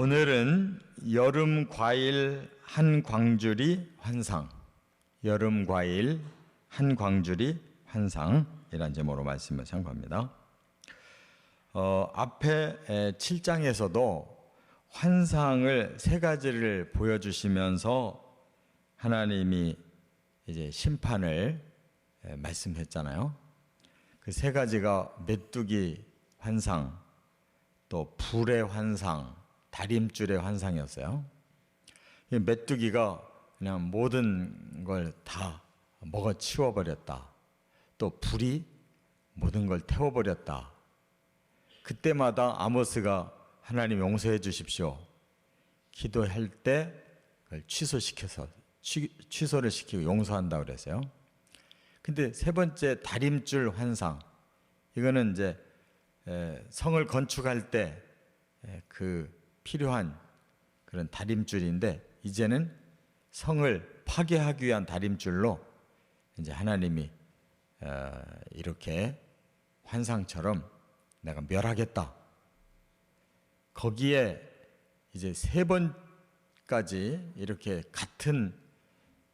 오늘은 여름 과일 한 광주리 환상, 여름 과일 한 광주리 환상이라는 제목으로 말씀을 참고합니다. 앞에 7장에서도 환상을 세 가지를 보여주시면서 하나님이 이제 심판을 말씀했잖아요. 그 세 가지가 메뚜기 환상, 또 불의 환상, 다림줄의 환상이었어요. 메뚜기가 그냥 모든 걸 다 먹어 치워버렸다. 또 불이 모든 걸 태워버렸다. 그때마다 아모스가 하나님 용서해 주십시오. 기도할 때 그걸 취소를 시키고 용서한다고 그랬어요. 근데 세 번째 다림줄 환상. 이거는 이제 성을 건축할 때 그 필요한 그런 다림줄인데, 이제는 성을 파괴하기 위한 다림줄로 이제 하나님이 이렇게 환상처럼 내가 멸하겠다. 거기에 이제 세 번까지 이렇게 같은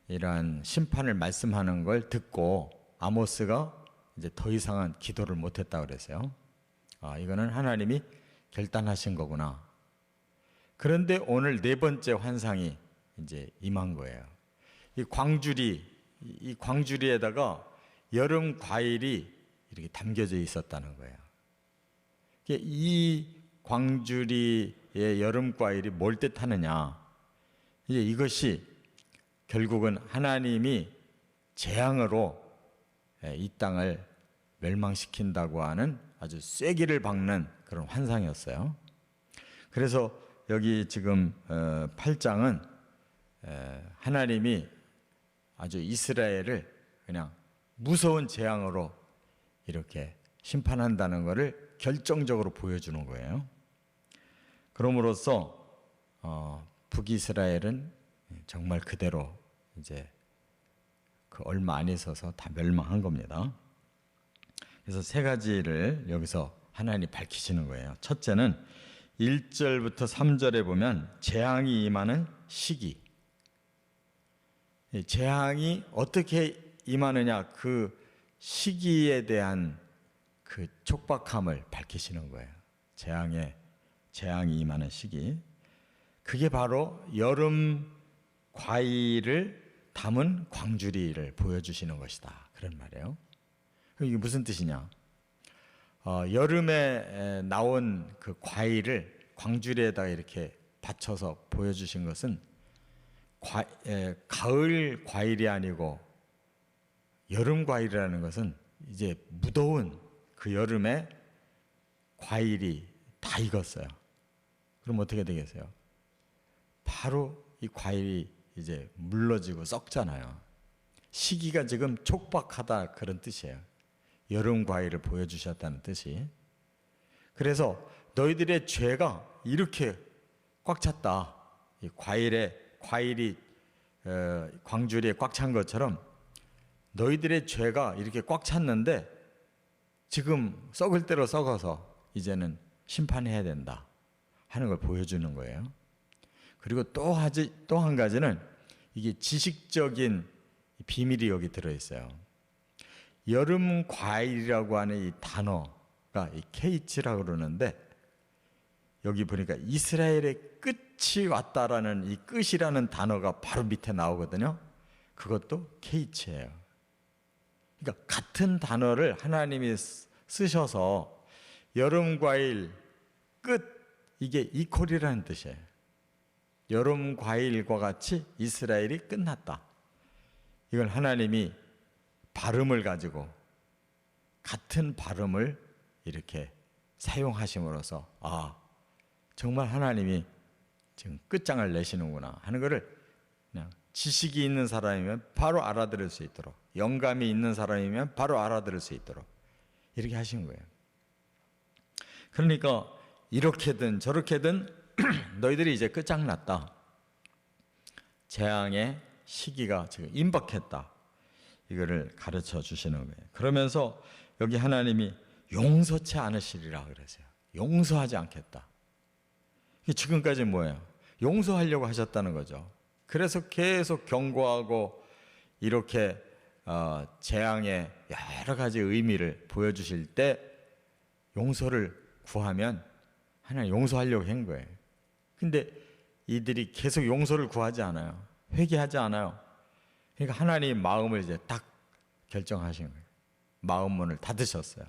이러한 심판을 말씀하는 걸 듣고 아모스가 이제 더 이상은 기도를 못했다고 그랬어요. 이거는 하나님이 결단하신 거구나. 그런데 오늘 네 번째 환상이 이제 임한 거예요. 이 광주리에다가 여름 과일이 이렇게 담겨져 있었다는 거예요. 이 광주리의 여름 과일이 뭘 뜻하느냐? 이제 이것이 결국은 하나님이 재앙으로 이 땅을 멸망시킨다고 하는 아주 쐐기를 박는 그런 환상이었어요. 그래서 여기 지금 8장은 하나님이 아주 이스라엘을 그냥 무서운 재앙으로 이렇게 심판한다는 것을 결정적으로 보여주는 거예요. 그럼으로써 북이스라엘은 정말 그대로 이제 그 얼마 안 있어서 다 멸망한 겁니다. 그래서 세 가지를 여기서 하나님이 밝히시는 거예요. 첫째는 1절부터 3절에 보면 재앙이 임하는 시기. 재앙이 어떻게 임하느냐, 그 시기에 대한 그 촉박함을 밝히시는 거예요. 재앙이 임하는 시기. 그게 바로 여름 과일을 담은 광주리를 보여주시는 것이다. 그런 말이에요. 이게 무슨 뜻이냐? 여름에 나온 그 과일을 광주리에다가 이렇게 받쳐서 보여주신 것은 가을 과일이 아니고 여름 과일이라는 것은 이제 무더운 그 여름에 과일이 다 익었어요. 그럼 어떻게 되겠어요? 바로 이 과일이 이제 물러지고 썩잖아요. 시기가 지금 촉박하다, 그런 뜻이에요. 여름 과일을 보여주셨다는 뜻이. 그래서 너희들의 죄가 이렇게 꽉 찼다. 이 과일이 광주리에 꽉 찬 것처럼 너희들의 죄가 이렇게 꽉 찼는데 지금 썩을 대로 썩어서 이제는 심판해야 된다 하는 걸 보여주는 거예요. 그리고 또 한 가지는 이게 지식적인 비밀이 여기 들어있어요. 여름 과일이라고 하는 이 단어가 이 케이츠라고 그러는데, 여기 보니까 이스라엘의 끝이 왔다라는 이 끝이라는 단어가 바로 밑에 나오거든요. 그것도 케이츠예요. 그러니까 같은 단어를 하나님이 쓰셔서 여름 과일 끝, 이게 이퀄이라는 뜻이에요. 여름 과일과 같이 이스라엘이 끝났다. 이걸 하나님이 발음을 가지고 같은 발음을 이렇게 사용하심으로써 정말 하나님이 지금 끝장을 내시는구나 하는 것을 그냥 지식이 있는 사람이면 바로 알아들을 수 있도록, 영감이 있는 사람이면 바로 알아들을 수 있도록 이렇게 하신 거예요. 그러니까 이렇게든 저렇게든 너희들이 이제 끝장났다. 재앙의 시기가 지금 임박했다. 이거를 가르쳐 주시는 거예요. 그러면서 여기 하나님이 용서치 않으시리라 그러세요. 용서하지 않겠다. 지금까지 뭐예요? 용서하려고 하셨다는 거죠. 그래서 계속 경고하고 이렇게 재앙의 여러 가지 의미를 보여주실 때 용서를 구하면 하나님 용서하려고 한 거예요. 근데 이들이 계속 용서를 구하지 않아요. 회개하지 않아요. 그러니까 하나님 마음을 이제 딱 결정하신 거예요. 마음 문을 닫으셨어요.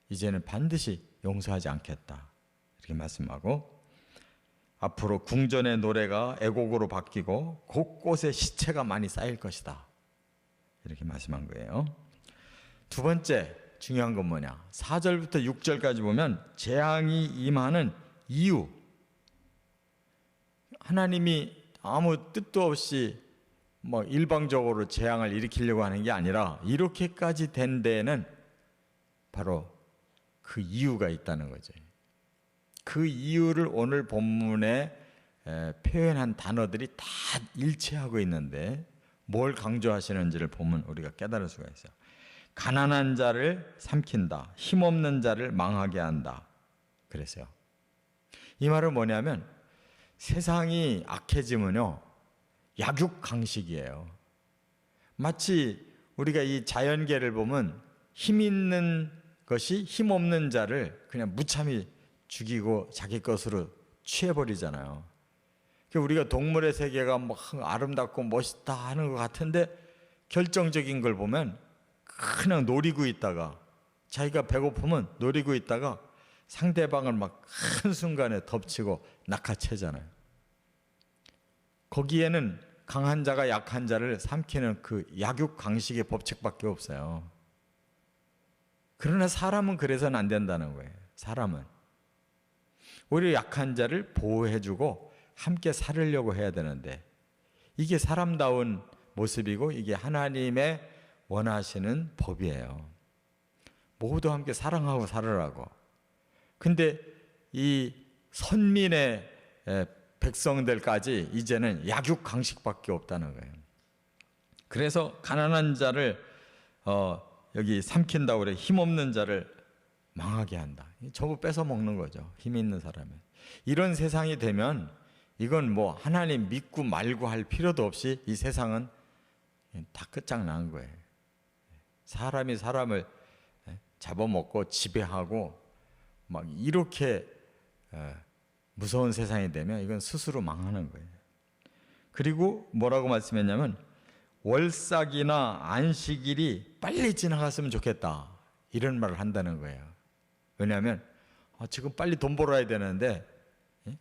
이제는 반드시 용서하지 않겠다, 이렇게 말씀하고, 앞으로 궁전의 노래가 애곡으로 바뀌고 곳곳에 시체가 많이 쌓일 것이다, 이렇게 말씀한 거예요. 두 번째 중요한 건 뭐냐? 4절부터 6절까지 보면 재앙이 임하는 이유, 하나님이 아무 뜻도 없이 뭐 일방적으로 재앙을 일으키려고 하는 게 아니라 이렇게까지 된 데에는 바로 그 이유가 있다는 거죠. 그 이유를 오늘 본문에 표현한 단어들이 다 일치하고 있는데 뭘 강조하시는지를 보면 우리가 깨달을 수가 있어요. 가난한 자를 삼킨다, 힘없는 자를 망하게 한다, 그랬어요. 이 말은 뭐냐면 세상이 악해지면요, 약육강식이에요. 마치 우리가 이 자연계를 보면 힘 있는 것이 힘 없는 자를 그냥 무참히 죽이고 자기 것으로 취해버리잖아요. 우리가 동물의 세계가 막 아름답고 멋있다 하는 것 같은데 결정적인 걸 보면 그냥 노리고 있다가, 자기가 배고프면 노리고 있다가 상대방을 막 한순간에 덮치고 낚아채잖아요. 거기에는 강한 자가 약한 자를 삼키는 그 약육강식의 법칙밖에 없어요. 그러나 사람은 그래서는 안 된다는 거예요. 사람은 오히려 약한 자를 보호해주고 함께 살으려고 해야 되는데, 이게 사람다운 모습이고 이게 하나님의 원하시는 법이에요. 모두 함께 사랑하고 살으라고. 근데 이 선민의 백성들까지 이제는 약육강식밖에 없다는 거예요. 그래서 가난한 자를 여기 삼킨다고 그래. 힘없는 자를 망하게 한다. 전부 뺏어 먹는 거죠, 힘 있는 사람은. 이런 세상이 되면 이건 뭐 하나님 믿고 말고 할 필요도 없이 이 세상은 다 끝장난 거예요. 사람이 사람을 잡아먹고 지배하고 막 이렇게 무서운 세상이 되면 이건 스스로 망하는 거예요. 그리고 뭐라고 말씀했냐면 월삭이나 안식일이 빨리 지나갔으면 좋겠다, 이런 말을 한다는 거예요. 왜냐하면 지금 빨리 돈 벌어야 되는데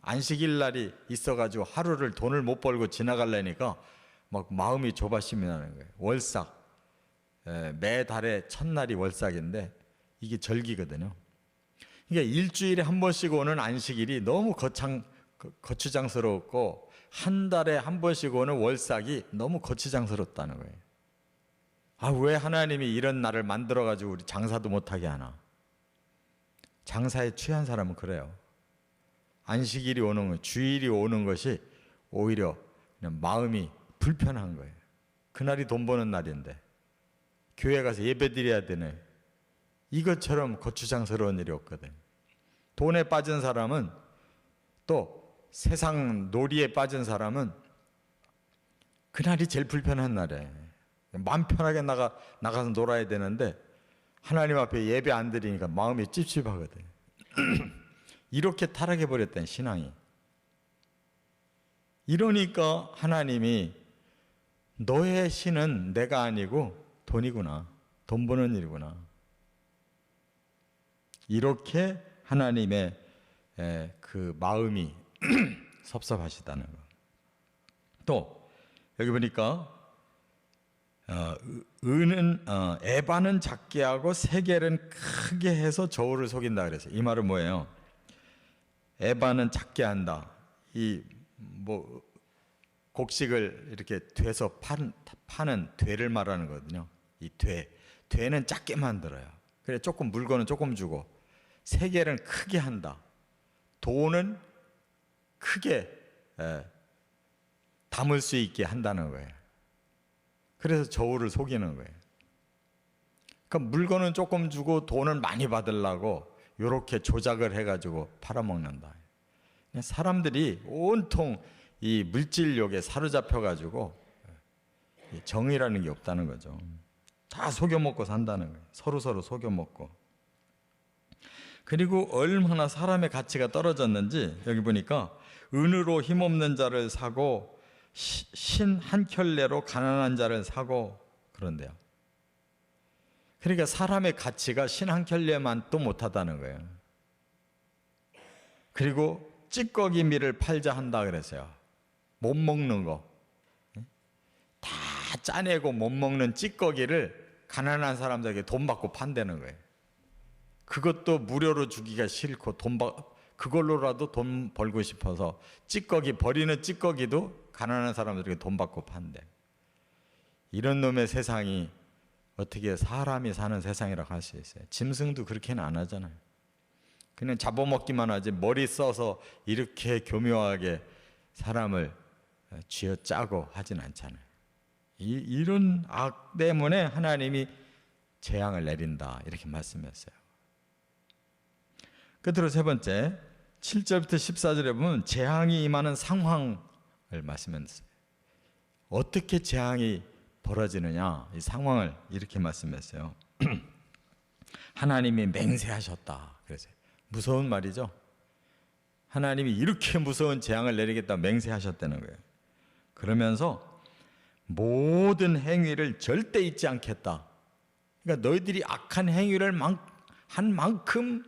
안식일 날이 있어가지고 하루를 돈을 못 벌고 지나가려니까 막 마음이 조바심이 나는 거예요. 월삭, 매달의 첫날이 월삭인데 이게 절기거든요. 그러니까 일주일에 한 번씩 오는 안식일이 너무 거추장스럽고 한 달에 한 번씩 오는 월삭이 너무 거추장스럽다는 거예요. 왜 하나님이 이런 날을 만들어가지고 우리 장사도 못하게 하나? 장사에 취한 사람은 그래요. 안식일이 오는 것, 주일이 오는 것이 오히려 그냥 마음이 불편한 거예요. 그날이 돈 버는 날인데 교회 가서 예배 드려야 되네. 이것처럼 거추장스러운 일이 없거든. 돈에 빠진 사람은, 또 세상 놀이에 빠진 사람은 그날이 제일 불편한 날이에요. 마음 편하게 나가서 놀아야 되는데 하나님 앞에 예배 안 드리니까 마음이 찝찝하거든. 이렇게 타락해버렸다는 신앙이. 이러니까 하나님이 너의 신은 내가 아니고 돈이구나, 돈 버는 일이구나, 이렇게 하나님의 그 마음이 섭섭하시다는 거. 또 여기 보니까 에바는 작게 하고 세겔은 크게 해서 저울을 속인다 그랬어요. 이 말은 뭐예요? 에바는 작게 한다. 이 뭐 곡식을 이렇게 돼서 파는 되를 말하는 거거든요. 이 되는 작게 만들어요. 그래 조금 물건은 조금 주고, 세겔은 크게 한다. 돈은 크게 담을 수 있게 한다는 거예요. 그래서 저울을 속이는 거예요. 그러니까 물건은 조금 주고 돈은 많이 받으려고 이렇게 조작을 해가지고 팔아먹는다. 사람들이 온통 이 물질욕에 사로잡혀 가지고 정의라는 게 없다는 거죠. 다 속여먹고 산다는 거예요. 서로 속여먹고. 그리고 얼마나 사람의 가치가 떨어졌는지 여기 보니까 은으로 힘없는 자를 사고 신 한 켤레로 가난한 자를 사고 그런데요. 그러니까 사람의 가치가 신 한 켤레만 또 못하다는 거예요. 그리고 찌꺼기 밀을 팔자 한다 그랬어요. 못 먹는 거. 다 짜내고 못 먹는 찌꺼기를 가난한 사람들에게 돈 받고 판다는 거예요. 그것도 무료로 주기가 싫고 그걸로라도 돈 벌고 싶어서 버리는 찌꺼기도 가난한 사람들에게 돈 받고 판대. 이런 놈의 세상이 어떻게 사람이 사는 세상이라고 할 수 있어요? 짐승도 그렇게는 안 하잖아요. 그냥 잡아먹기만 하지 머리 써서 이렇게 교묘하게 사람을 쥐어짜고 하진 않잖아요. 이런 악 때문에 하나님이 재앙을 내린다 이렇게 말씀했어요. 끝으로 세 번째 7절부터 14절에 보면 재앙이 임하는 상황을 말씀했어요. 어떻게 재앙이 벌어지느냐 이 상황을 이렇게 말씀했어요. 하나님이 맹세하셨다 그랬어요. 무서운 말이죠. 하나님이 이렇게 무서운 재앙을 내리겠다 맹세하셨다는 거예요. 그러면서 모든 행위를 절대 잊지 않겠다. 그러니까 너희들이 악한 행위를 한 만큼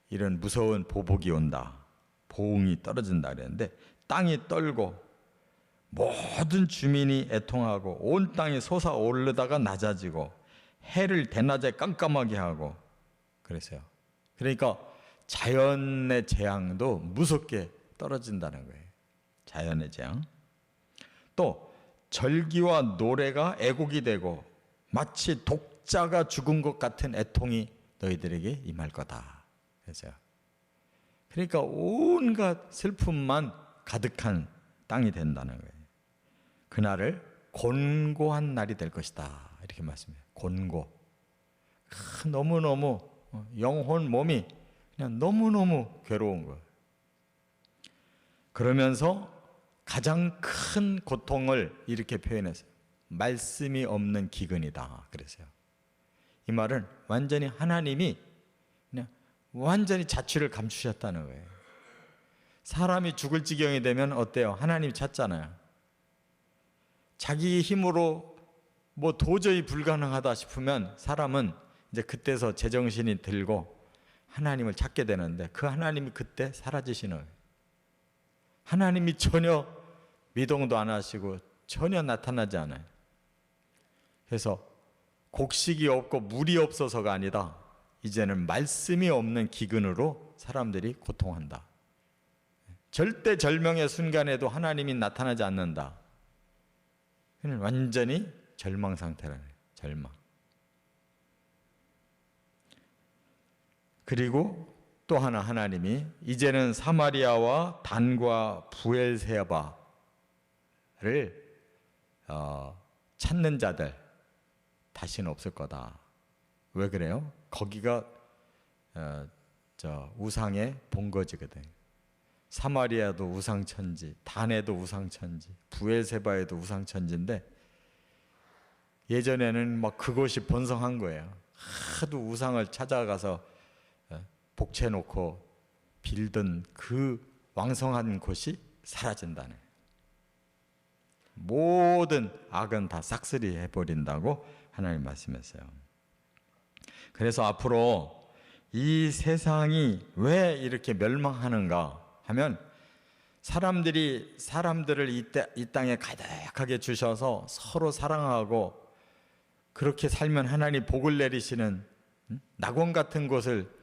이런 무서운 보복이 온다. 보응이 떨어진다 그랬는데 땅이 떨고 모든 주민이 애통하고 온 땅이 솟아오르다가 낮아지고 해를 대낮에 깜깜하게 하고 그랬어요. 그러니까 자연의 재앙도 무섭게 떨어진다는 거예요. 자연의 재앙. 또 절기와 노래가 애곡이 되고 마치 독자가 죽은 것 같은 애통이 너희들에게 임할 거다. 그래서요. 그러니까 온갖 슬픔만 가득한 땅이 된다는 거예요. 그날을 곤고한 날이 될 것이다. 이렇게 말씀해요. 곤고. 너무너무 영혼 몸이 그냥 너무너무 괴로운 거예요. 그러면서 가장 큰 고통을 이렇게 표현했어요. 말씀이 없는 기근이다. 그랬어요. 이 말은 완전히 하나님이 그냥 완전히 자취를 감추셨다는 거예요. 사람이 죽을 지경이 되면 어때요? 하나님이 찾잖아요. 자기 힘으로 뭐 도저히 불가능하다 싶으면 사람은 이제 그때서 제정신이 들고 하나님을 찾게 되는데 그 하나님이 그때 사라지시는 거예요. 하나님이 전혀 미동도 안 하시고 전혀 나타나지 않아요. 그래서 곡식이 없고 물이 없어서가 아니다. 이제는 말씀이 없는 기근으로 사람들이 고통한다. 절대 절명의 순간에도 하나님이 나타나지 않는다. 완전히 절망 상태라는 거예요. 절망. 그리고 또 하나 하나님이 이제는 사마리아와 단과 부엘세바를 찾는 자들 다시는 없을 거다. 왜 그래요? 거기가 우상의 본거지거든. 사마리아도 우상천지, 단에도 우상천지, 부엘세바에도 우상천지인데 예전에는 막 그곳이 번성한 거예요. 하도 우상을 찾아가서 복채놓고 빌던 그 왕성한 곳이 사라진다네. 모든 악은 다 싹쓸이 해버린다고 하나님 말씀했어요. 그래서 앞으로 이 세상이 왜 이렇게 멸망하는가 하면 사람들을 이 땅에 가득하게 주셔서 서로 사랑하고 그렇게 살면 하나님 복을 내리시는 낙원 같은 곳을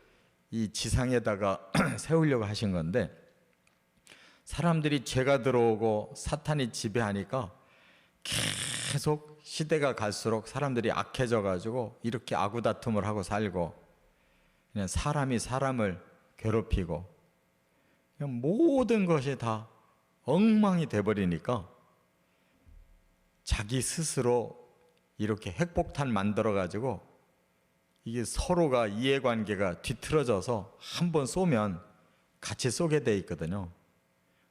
이 지상에다가 세우려고 하신 건데 사람들이 죄가 들어오고 사탄이 지배하니까 계속 시대가 갈수록 사람들이 악해져 가지고 이렇게 아구다툼을 하고 살고 그냥 사람이 사람을 괴롭히고 그냥 모든 것이 다 엉망이 돼버리니까 자기 스스로 이렇게 핵폭탄 만들어 가지고 이게 서로가 이해관계가 뒤틀어져서 한 번 쏘면 같이 쏘게 돼 있거든요.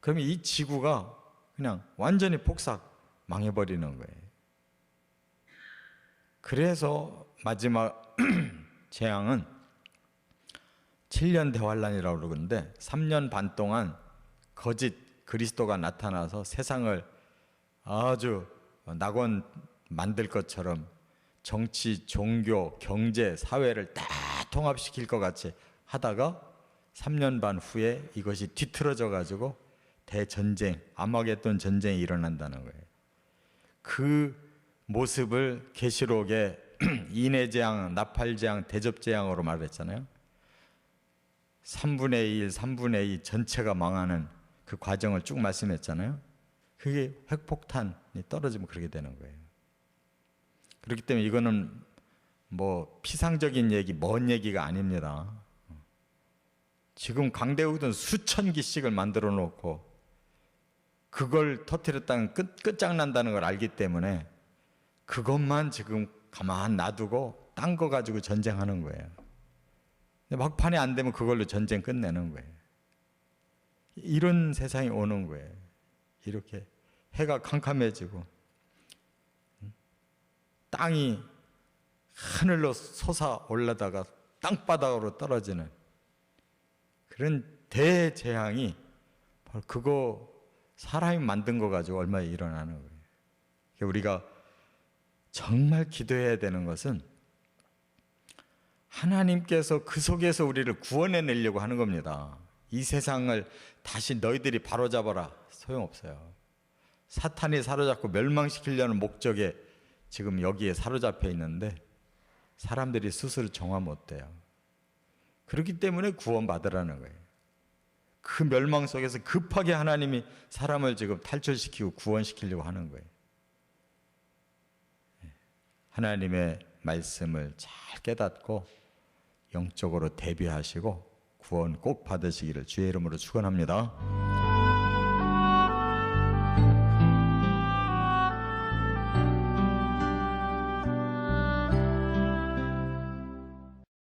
그러면 이 지구가 그냥 완전히 폭삭 망해버리는 거예요. 그래서 마지막 재앙은 7년 대환란이라고 그러는데 3년 반 동안 거짓 그리스도가 나타나서 세상을 아주 낙원 만들 것처럼 정치, 종교, 경제, 사회를 다 통합시킬 것 같이 하다가 3년 반 후에 이것이 뒤틀어져 가지고 대전쟁, 아마겟돈 전쟁이 일어난다는 거예요. 그 모습을 계시록에 인해재앙, 나팔재앙, 대접재앙으로 말했잖아요. 3분의 1, 3분의 2 전체가 망하는 그 과정을 쭉 말씀했잖아요. 그게 핵폭탄이 떨어지면 그렇게 되는 거예요. 그렇기 때문에 이거는 뭐 피상적인 얘기, 먼 얘기가 아닙니다. 지금 강대국은 수천 기씩을 만들어 놓고 그걸 터뜨렸다는 끝장난다는 걸 알기 때문에 그것만 지금 가만 놔두고 딴 거 가지고 전쟁하는 거예요. 근데 막판에 안 되면 그걸로 전쟁 끝내는 거예요. 이런 세상이 오는 거예요. 이렇게 해가 캄캄해지고 땅이 하늘로 솟아 올라다가 땅바닥으로 떨어지는 그런 대재앙이 바로 그거 사람이 만든 거 가지고 얼마나 일어나는 거예요. 우리가 정말 기도해야 되는 것은 하나님께서 그 속에서 우리를 구원해내려고 하는 겁니다. 이 세상을 다시 너희들이 바로잡아라. 소용없어요. 사탄이 사로잡고 멸망시키려는 목적에 지금 여기에 사로잡혀 있는데 사람들이 스스로 정화 못 돼요. 그렇기 때문에 구원받으라는 거예요. 그 멸망 속에서 급하게 하나님이 사람을 지금 탈출시키고 구원시키려고 하는 거예요. 하나님의 말씀을 잘 깨닫고 영적으로 대비하시고 구원 꼭 받으시기를 주의 이름으로 축원합니다.